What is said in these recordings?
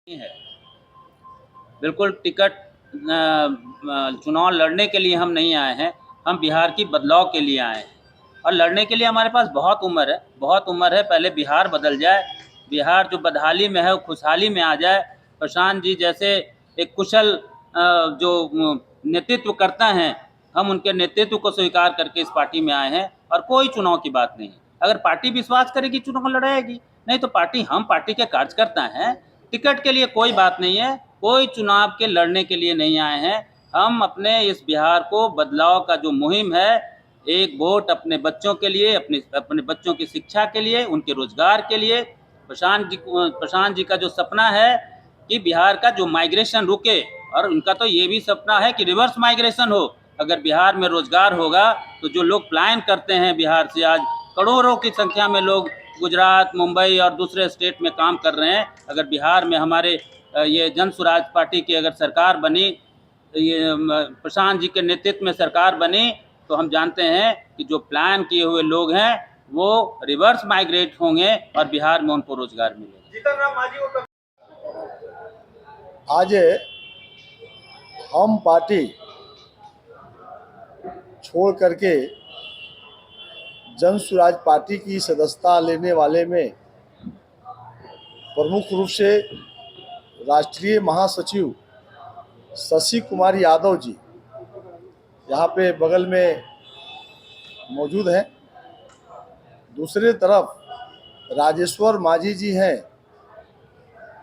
नहीं है। बिल्कुल टिकट चुनाव लड़ने के लिए हम नहीं आए हैं, हम बिहार की बदलाव के लिए आए हैं और लड़ने के लिए हमारे पास बहुत उम्र है। पहले बिहार बदल जाए, बिहार जो बदहाली में है वो खुशहाली में आ जाए। प्रशांत जी जैसे एक कुशल जो नेतृत्व करता हैं, हम उनके नेतृत्व को स्वीकार करके इस पार्टी में आए हैं और कोई चुनाव की बात नहीं है। अगर पार्टी विश्वास करेगी चुनाव लड़ाएगी, नहीं तो हम पार्टी के कार्यकर्ता हैं। टिकट के लिए कोई बात नहीं है, कोई चुनाव के लड़ने के लिए नहीं आए हैं। हम अपने इस बिहार को बदलाव का जो मुहिम है, एक वोट अपने बच्चों के लिए, अपने बच्चों की शिक्षा के लिए, उनके रोजगार के लिए। प्रशांत जी का जो सपना है कि बिहार का जो माइग्रेशन रुके, और उनका तो ये भी सपना है कि रिवर्स माइग्रेशन हो। अगर बिहार में रोजगार होगा तो जो लोग पलायन करते हैं बिहार से, आज करोड़ों की संख्या में लोग गुजरात, मुंबई और दूसरे स्टेट में काम कर रहे हैं। अगर बिहार में हमारे ये जन स्वराज पार्टी की अगर सरकार बनी, ये प्रशांत जी के नेतृत्व में सरकार बनी, तो हम जानते हैं कि जो प्लान किए हुए लोग हैं वो रिवर्स माइग्रेट होंगे और बिहार में उनको रोजगार मिलेगा। आज हम पार्टी छोड़ करके जन स्वराज पार्टी की सदस्यता लेने वाले में प्रमुख रूप से राष्ट्रीय महासचिव शशि कुमार यादव जी यहाँ पे बगल में मौजूद हैं। दूसरी तरफ राजेश्वर माझी जी हैं,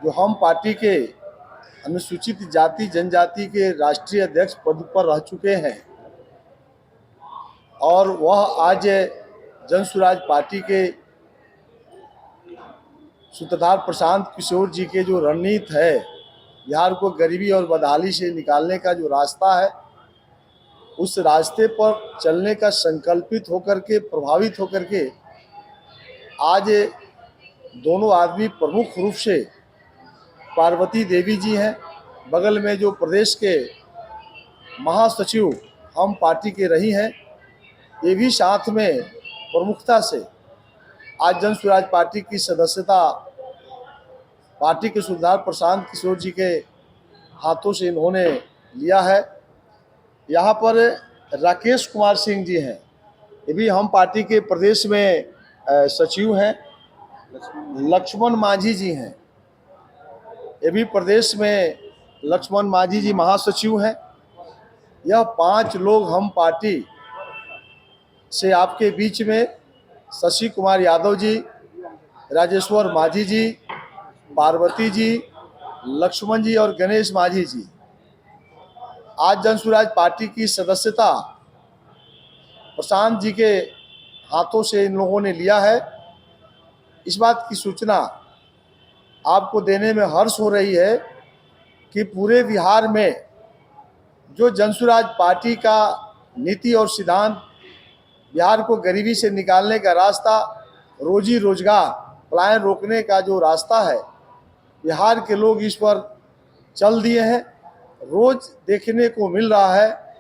जो हम पार्टी के अनुसूचित जाति जनजाति के राष्ट्रीय अध्यक्ष पद पर रह चुके हैं और वह आज जन स्वराज पार्टी के सूत्रधार प्रशांत किशोर जी के जो रणनीति है, बिहार को गरीबी और बदहाली से निकालने का जो रास्ता है, उस रास्ते पर चलने का संकल्पित होकर के, प्रभावित होकर के आज दोनों आदमी प्रमुख रूप से पार्वती देवी जी हैं, बगल में जो प्रदेश के महासचिव हम पार्टी के रही हैं, ये भी साथ में प्रमुखता से आज जन स्वराज पार्टी की सदस्यता पार्टी के सूत्रधार प्रशांत किशोर जी के हाथों से इन्होंने लिया है। यहाँ पर राकेश कुमार सिंह जी हैं, ये भी हम पार्टी के प्रदेश में सचिव हैं। लक्ष्मण माझी जी हैं, ये भी प्रदेश में लक्ष्मण माझी जी महासचिव हैं। यह 5 लोग हम पार्टी से आपके बीच में शशि कुमार यादव जी, राजेश्वर माझी जी, पार्वती जी, लक्ष्मण जी और गणेश माझी जी आज जन स्वराज पार्टी की सदस्यता प्रशांत जी के हाथों से इन लोगों ने लिया है। इस बात की सूचना आपको देने में हर्ष हो रही है कि पूरे बिहार में जो जन स्वराज पार्टी का नीति और सिद्धांत बिहार को गरीबी से निकालने का रास्ता, रोजी रोजगार, पलायन रोकने का जो रास्ता है, बिहार के लोग इस पर चल दिए हैं। रोज देखने को मिल रहा है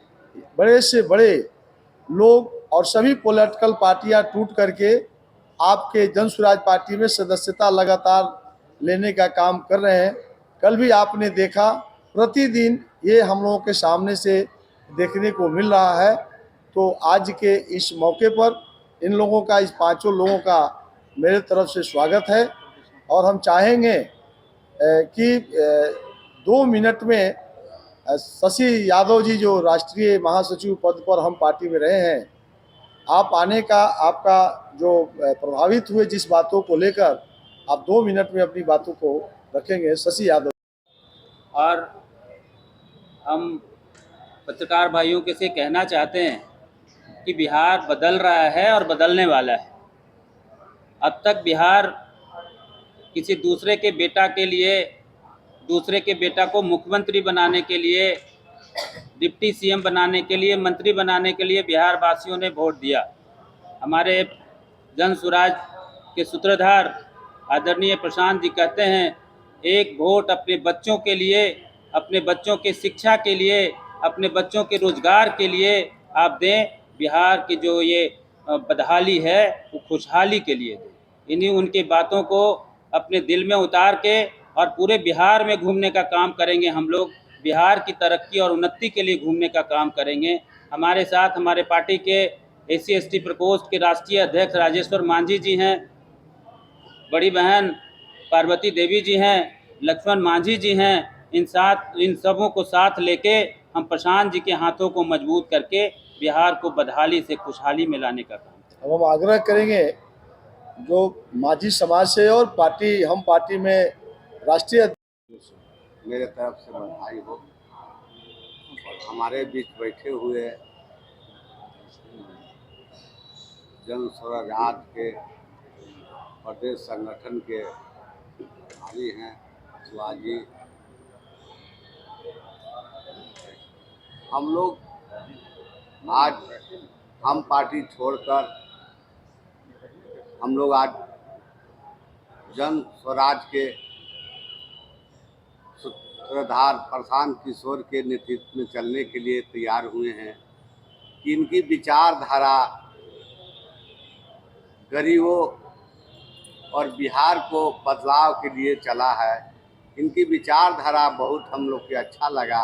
बड़े से बड़े लोग और सभी पॉलिटिकल पार्टियां टूट करके आपके जन स्वराज पार्टी में सदस्यता लगातार लेने का काम कर रहे हैं। कल भी आपने देखा, प्रतिदिन ये हम लोगों के सामने से देखने को मिल रहा है। तो आज के इस मौके पर इन लोगों का, इस 5 लोगों का मेरे तरफ से स्वागत है और हम चाहेंगे कि 2 मिनट में शशि यादव जी जो राष्ट्रीय महासचिव पद पर हम पार्टी में रहे हैं, आप आने का, आपका जो प्रभावित हुए जिस बातों को लेकर, आप 2 मिनट में अपनी बातों को रखेंगे। शशि यादव। और हम पत्रकार भाइयों के से कहना चाहते हैं कि बिहार बदल रहा है और बदलने वाला है। अब तक बिहार किसी दूसरे के बेटा के लिए, दूसरे के बेटा को मुख्यमंत्री बनाने के लिए, डिप्टी सीएम बनाने के लिए, मंत्री बनाने के लिए बिहार वासियों ने वोट दिया। हमारे जन स्वराज के सूत्रधार आदरणीय प्रशांत जी कहते हैं, एक वोट अपने बच्चों के लिए, अपने बच्चों के शिक्षा के लिए, अपने बच्चों के रोजगार के लिए आप दें। बिहार की जो ये बदहाली है वो खुशहाली के लिए दें। इन्हीं उनकी बातों को अपने दिल में उतार के और पूरे बिहार में घूमने का काम करेंगे हम लोग। बिहार की तरक्की और उन्नति के लिए घूमने का काम करेंगे। हमारे साथ हमारे पार्टी के SC/ST प्रकोष्ठ के राष्ट्रीय अध्यक्ष राजेश्वर मांझी जी हैं, बड़ी बहन पार्वती देवी जी हैं, लक्ष्मण मांझी जी हैं। इन सबों को साथ लेके हम प्रशांत जी के हाथों को मजबूत करके बिहार को बदहाली से खुशहाली में लाने का काम। अब हम आग्रह करेंगे जो माझी समाज से और पार्टी में राष्ट्रीय मेरे तरफ से बधाई हो। और हमारे बीच बैठे हुए जन स्वराज के प्रदेश संगठन के भाई हैं शिवाजी, हम लोग आज हम पार्टी छोड़कर हम लोग आज जन स्वराज के सूत्रधार प्रशांत किशोर के नेतृत्व में चलने के लिए तैयार हुए हैं कि इनकी विचारधारा गरीबों और बिहार को बदलाव के लिए चला है। इनकी विचारधारा बहुत हम लोग के अच्छा लगा,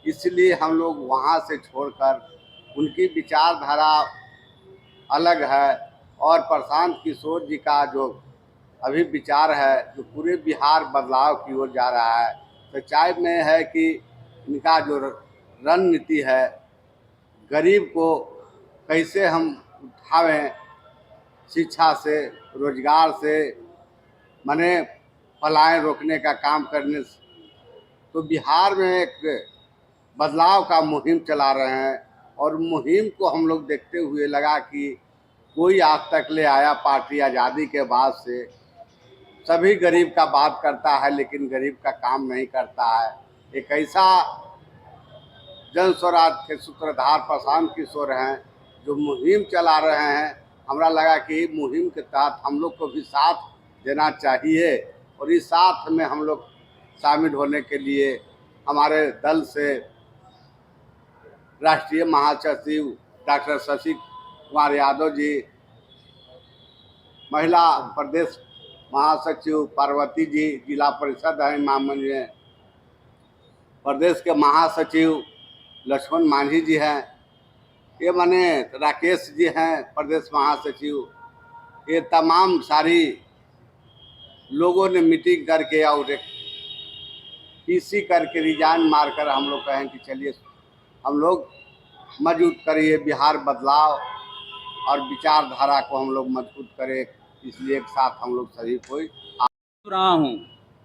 इसलिए हम लोग वहाँ से छोड़कर उनकी विचारधारा अलग है और प्रशांत किशोर जी का जो अभी विचार है जो पूरे बिहार बदलाव की ओर जा रहा है। सच्चाई में है कि इनका जो रणनीति है गरीब को कैसे हम उठावें, शिक्षा से रोजगार से माने पलायन रोकने का काम करने से, तो बिहार में एक बदलाव का मुहिम चला रहे हैं। और मुहिम को हम लोग देखते हुए लगा कि कोई आज तक ले आया पार्टी आज़ादी के बाद से सभी गरीब का बात करता है लेकिन गरीब का काम नहीं करता है। एक ऐसा जन स्वराज के सूत्रधार प्रशांत किशोर हैं जो मुहिम चला रहे हैं। हमरा लगा कि मुहिम के तहत हम लोग को भी साथ देना चाहिए और इस साथ में हम लोग शामिल होने के लिए हमारे दल से राष्ट्रीय महासचिव डॉक्टर शशि कुमार यादव जी, महिला प्रदेश महासचिव पार्वती जी, जिला परिषद है इमामगंज में, प्रदेश के महासचिव लक्ष्मण मांझी जी हैं, ये माने राकेश जी हैं प्रदेश महासचिव। ये तमाम सारी लोगों ने मीटिंग करके और एक पीसी करके रिजाइन मारकर हम लोग कहें कि चलिए हम लोग मजबूत करिए बिहार बदलाव और विचारधारा को हम लोग मजबूत करें, इसलिए एक साथ हम लोग सभी कोई रहा हूँ।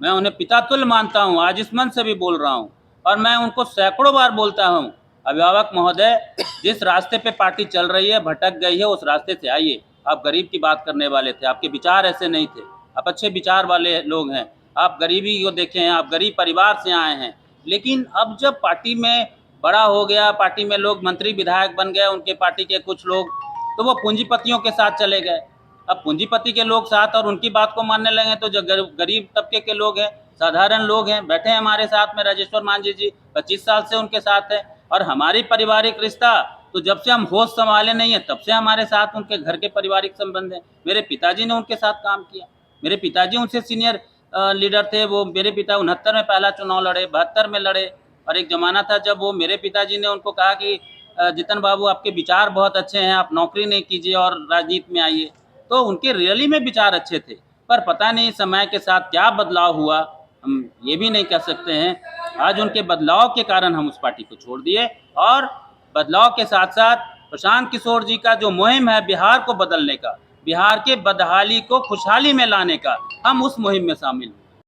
मैं उन्हें पिता तुल्य मानता हूँ, आज इस मन से भी बोल रहा हूँ और मैं उनको सैकड़ों बार बोलता हूँ, अभिभावक महोदय जिस रास्ते पे पार्टी चल रही है भटक गई है, उस रास्ते से आइए। आप गरीब की बात करने वाले थे, आपके विचार ऐसे नहीं थे, आप अच्छे विचार वाले लोग हैं, आप गरीबी को देखे हैं, आप गरीब परिवार से आए हैं। लेकिन अब जब पार्टी में बड़ा हो गया, पार्टी में लोग मंत्री विधायक बन गए, उनके पार्टी के कुछ लोग, तो वो पूंजीपतियों के साथ चले गए। अब पूंजीपति के लोग साथ और उनकी बात को मानने लगे, तो जो गरीब तबके के लोग हैं, साधारण लोग हैं, बैठे हैं हमारे साथ में। राजेश्वर मांझी जी 25 साल से उनके साथ है और हमारी पारिवारिक रिश्ता तो जब से हम होश संभाले नहीं है तब से हमारे साथ उनके घर के पारिवारिक संबंध हैं। मेरे पिताजी ने उनके साथ काम किया, मेरे पिताजी उनसे सीनियर लीडर थे। वो मेरे पिता 69 में पहला चुनाव लड़े, 72 में लड़े और एक ज़माना था जब वो मेरे पिताजी ने उनको कहा कि जितन बाबू आपके विचार बहुत अच्छे हैं, आप नौकरी नहीं कीजिए और राजनीति में आइए। तो उनके रियली में विचार अच्छे थे, पर पता नहीं समय के साथ क्या बदलाव हुआ, हम ये भी नहीं कह सकते हैं। आज उनके बदलाव के कारण हम उस पार्टी को छोड़ दिए और बदलाव के साथ साथ प्रशांत किशोर जी का जो मुहिम है बिहार को बदलने का, बिहार के बदहाली को खुशहाली में लाने का, हम उस मुहिम में शामिल हैं।